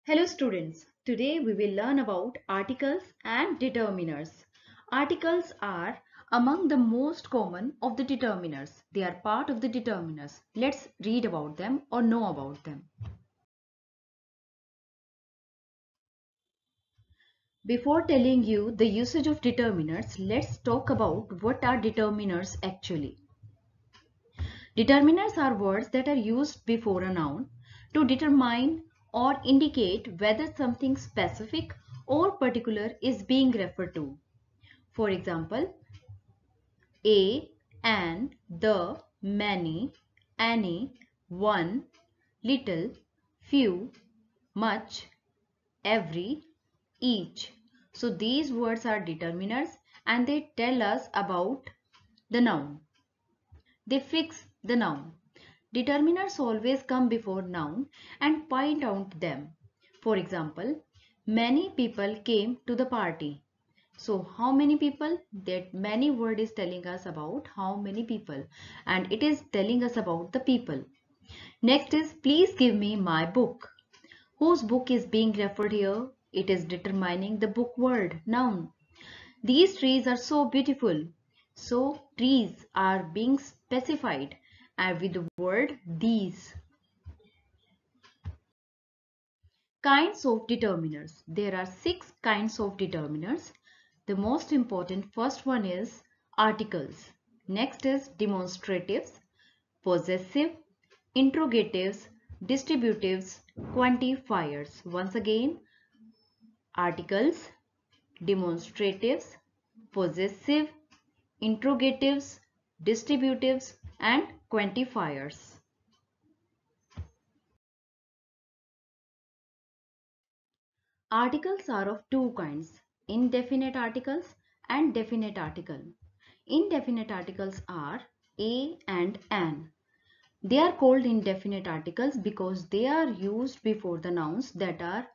Hello students, today we will learn about articles and determiners. Articles are among the most common of the determiners. They are part of the determiners. Let's read about them or know about them. Before telling you the usage of determiners, let's talk about what are determiners actually. Determiners are words that are used before a noun to determine or indicate whether something specific or particular is being referred to. For example, a, an, the, many, any, one, little, few, much, every, each. So these words are determiners and they tell us about the noun. They fix the noun. Determiners always come before noun and point out them. For example, many people came to the party. So how many people? That many word is telling us about how many people and it is telling us about the people. Next is please give me my book. Whose book is being referred here? It is determining the book word, noun. These trees are so beautiful. So trees are being specified with the word these. Kinds of determiners. There are 6 kinds of determiners. The most important first one is articles. Next is demonstratives, possessive, interrogatives, distributives, quantifiers. Once again, articles, demonstratives, possessive, interrogatives, distributives, and quantifiers. Articles are of two kinds, indefinite articles and definite article. Indefinite articles are a and an. They are called indefinite articles because they are used before the nouns that are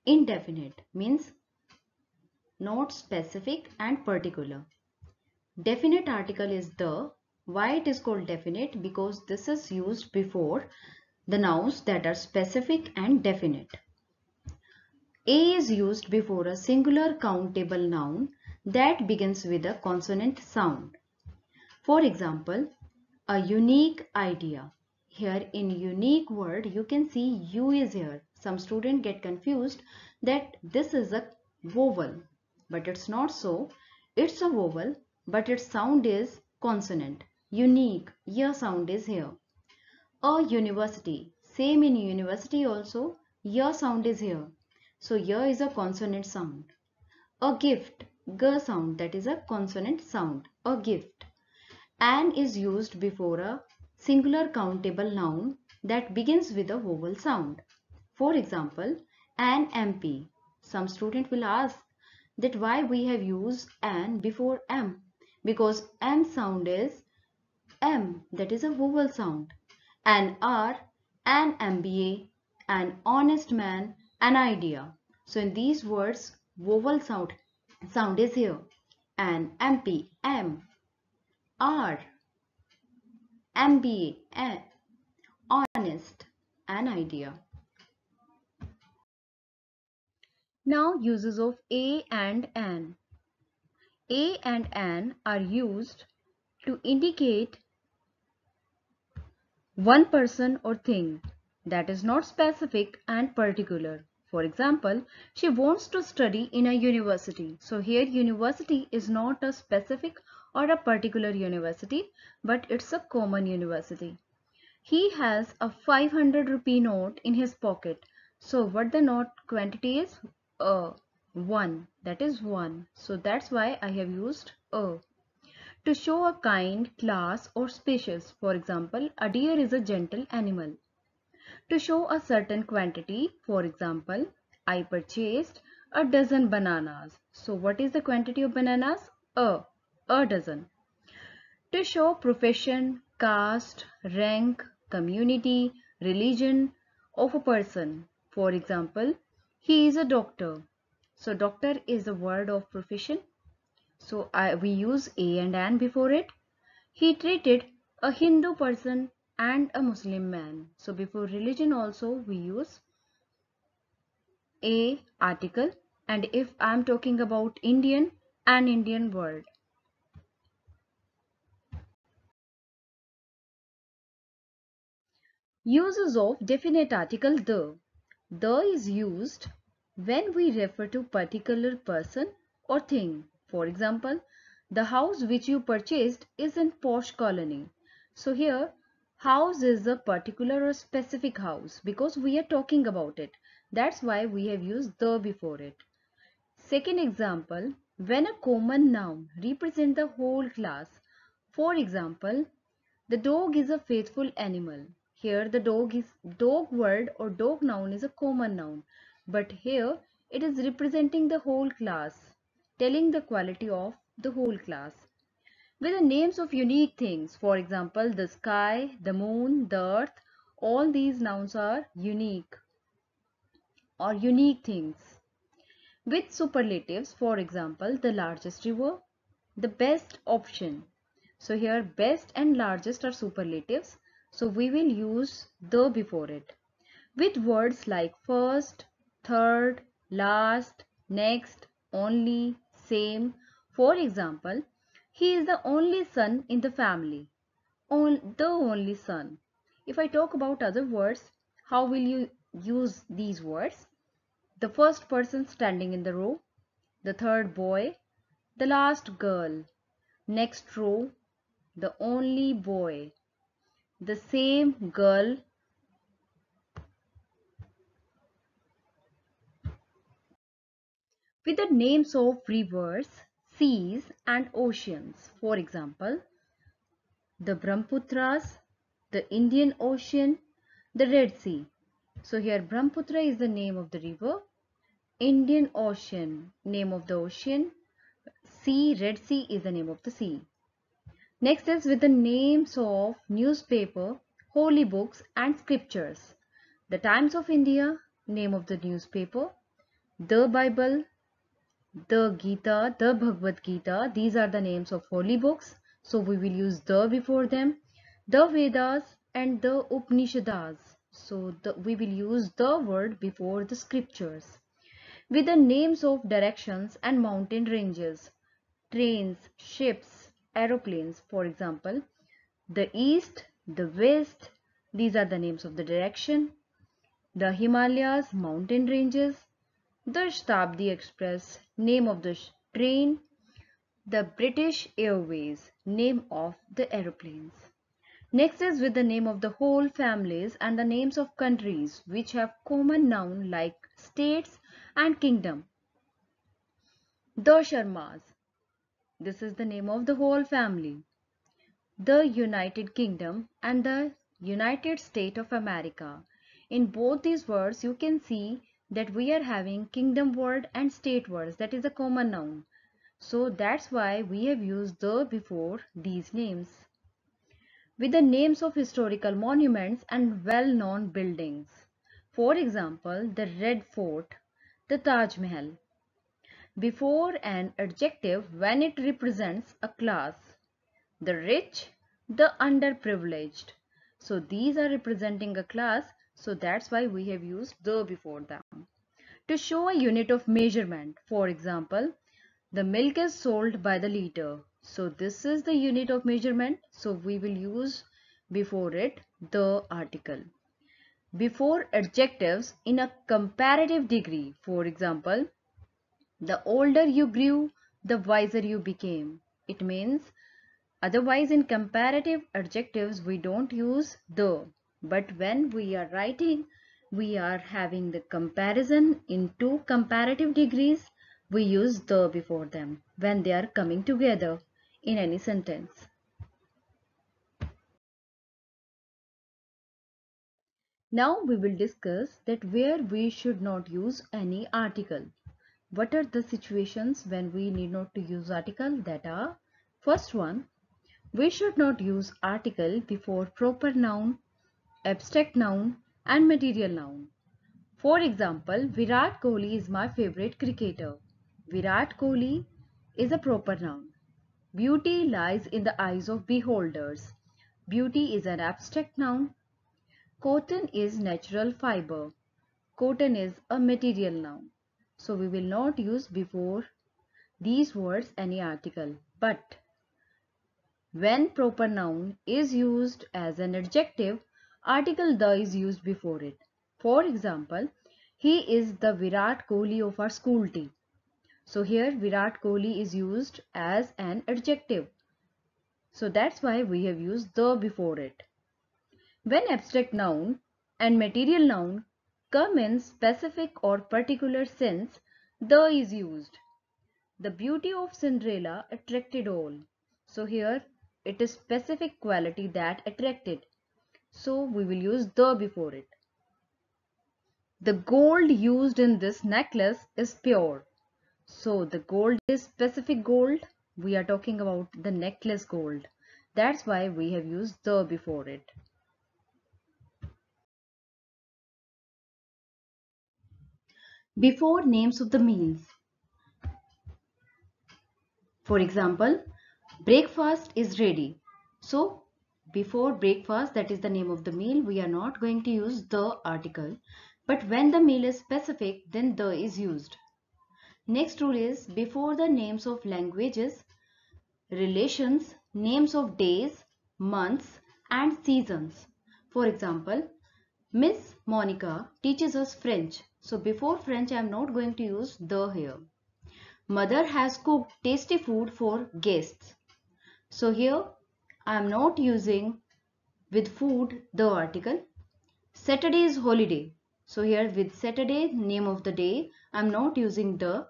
indefinite, means not specific and particular. Definite article is the. Why it is called definite? Because this is used before the nouns that are specific and definite. A is used before a singular countable noun that begins with a consonant sound. For example, a unique idea. Here in unique word you can see U is here. Some students get confused that this is a vowel, but it's not so. It's a vowel but its sound is consonant. Unique, your sound is here. A university, same in university also, your sound is here. So your is a consonant sound. A gift, g sound, that is a consonant sound, a gift. An is used before a singular countable noun that begins with a vowel sound. For example, an MP. Some student will ask that why we have used an before M. Because M sound is M, that is a vowel sound. An R, an MBA, an honest man, an idea. So in these words, vowel sound is here. An MP, M, R, MBA, honest, an idea. Now uses of a and an. A and an are used to indicate one person or thing that is not specific and particular. For example, she wants to study in a university. So here university is not a specific or a particular university, but it's a common university. He has a 500 rupee note in his pocket. So what the note quantity is? 1. That is 1. So that's why I have used a. To show a kind, class or species. For example, a deer is a gentle animal. To show a certain quantity. For example, I purchased a dozen bananas. So what is the quantity of bananas? A dozen. To show profession, caste, rank, community, religion of a person. For example, he is a doctor. So doctor is a word of profession. So we use a and an before it. He treated a Hindu person and a Muslim man. So before religion also we use A article, and if I am talking about Indian, an Indian word. Uses of definite article the. The is used when we refer to particular person or thing. For example, the house which you purchased is in posh colony. So here, house is a particular or specific house because we are talking about it. That's why we have used the before it. Second example, when a common noun represents the whole class. For example, the dog is a faithful animal. Here the dog word or dog noun is a common noun, but here it is representing the whole class, telling the quality of the whole class. With the names of unique things, for example, the sky, the moon, the earth, all these nouns are unique or unique things. With superlatives, for example, the largest river, the best option. So here best and largest are superlatives. So we will use the before it. With words like first, third, last, next, only, same. For example, he is the only son in the family. The only son. If I talk about other words, how will you use these words? The first person standing in the row, the third boy, the last girl, next row, the only boy, the same girl. With the names of rivers, seas and oceans. For example, the Brahmaputras, the Indian Ocean, the Red Sea. So here Brahmaputra is the name of the river, Indian Ocean, name of the ocean, sea, Red Sea is the name of the sea. Next is with the names of newspaper, holy books and scriptures. The Times of India, name of the newspaper, the Bible, the Gita, the Bhagavad Gita, these are the names of holy books. So we will use the before them. The Vedas and the Upanishads. So we will use the word before the scriptures. With the names of directions and mountain ranges, trains, ships, aeroplanes, for example, the east, the west, these are the names of the direction, the Himalayas, mountain ranges, the Shatabdi Express, name of the train, the British Airways, name of the aeroplanes. Next is with the name of the whole families and the names of countries which have common noun like states and kingdom. The Sharmas, this is the name of the whole family. The United Kingdom and the United States of America. In both these words, you can see that we are having kingdom word and state words. That is a common noun. So that's why we have used the before these names. With the names of historical monuments and well-known buildings. For example, the Red Fort, the Taj Mahal. Before an adjective when it represents a class. The rich, the underprivileged. So these are representing a class, so that's why we have used the before them. To show a unit of measurement, for example, the milk is sold by the liter. So this is the unit of measurement, so we will use before it the article. Before adjectives in a comparative degree, for example, the older you grew, the wiser you became. It means otherwise, in comparative adjectives, we don't use the. But when we are writing, we are having the comparison in two comparative degrees, we use the before them when they are coming together in any sentence. Now we will discuss that where we should not use any article. What are the situations when we need not to use article? That are, first one, we should not use article before proper noun, abstract noun and material noun. For example, Virat Kohli is my favorite cricketer. Virat Kohli is a proper noun. Beauty lies in the eyes of beholders. Beauty is an abstract noun. Cotton is natural fiber. cotton is a material noun. So we will not use before these words any article. But when proper noun is used as an adjective, article the is used before it. For example, he is the Virat Kohli of our school team. So here Virat Kohli is used as an adjective. So that's why we have used the before it. When abstract noun and material noun come in specific or particular sense, the is used. The beauty of Cinderella attracted all. So here it is specific quality that attracted. So we will use the before it. The gold used in this necklace is pure. So the gold is specific gold. We are talking about the necklace gold. That's why we have used the before it. Before names of the meals. For example, breakfast is ready. So before breakfast, that is the name of the meal, we are not going to use the article. But when the meal is specific, then the is used. Next rule is before the names of languages, relations, names of days, months and seasons. For example, Miss Monica teaches us French. So before French, I am not going to use the here. Mother has cooked tasty food for guests. So here I am not using with food the article. Saturday is holiday. So here with Saturday, name of the day, I am not using the.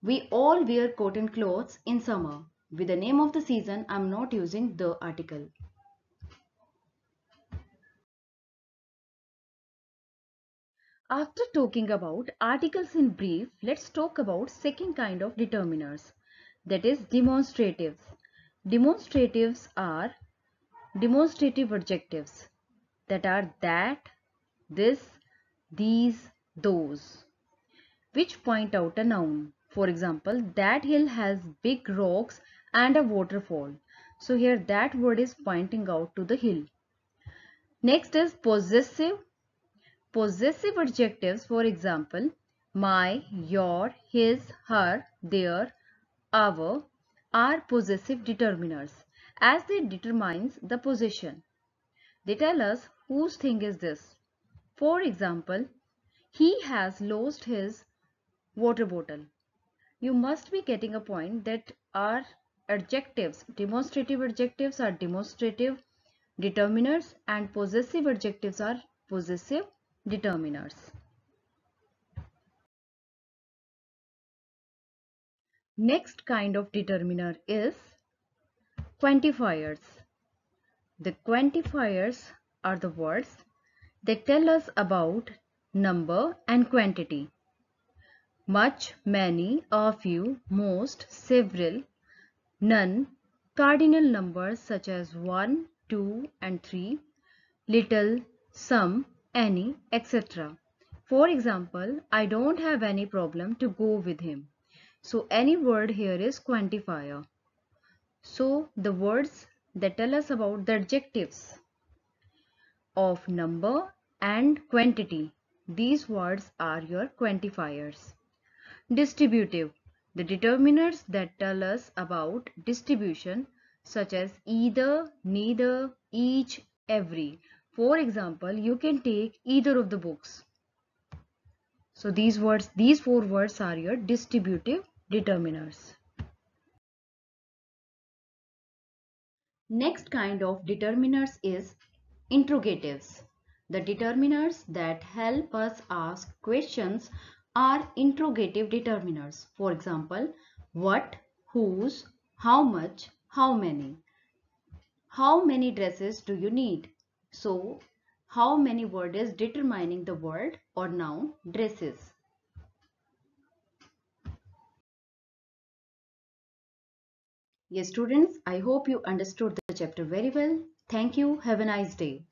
We all wear cotton clothes in summer. With the name of the season, I am not using the article. After talking about articles in brief, let's talk about second kind of determiners, that is demonstratives. Demonstratives are demonstrative adjectives that are that, this, these, those, which point out a noun. For example, that hill has big rocks and a waterfall. So here that word is pointing out to the hill. Next is possessive. Possessive adjectives, for example, my, your, his, her, their, our, are possessive determiners as they determines the possession. They tell us whose thing is this. For example, he has lost his water bottle. You must be getting a point that our adjectives, demonstrative adjectives are demonstrative determiners and possessive adjectives are possessive determiners. Next kind of determiner is quantifiers. The quantifiers are the words that tell us about number and quantity. Much, many, a few, most, several, none, cardinal numbers such as 1, 2 and 3, little, some, any, etc. For example, I don't have any problem to go with him. So any word here is quantifier. So the words that tell us about the adjectives of number and quantity, these words are your quantifiers. Distributive, the determiners that tell us about distribution such as either, neither, each, every. For example, you can take either of the books. So these four words are your distributive determiners. Next kind of determiners is interrogatives. The determiners that help us ask questions are interrogative determiners. For example, what, whose, how much, how many. How many dresses do you need? So, how many word is determining the word or noun dresses. Yes, students, I hope you understood the chapter very well. Thank you. Have a nice day.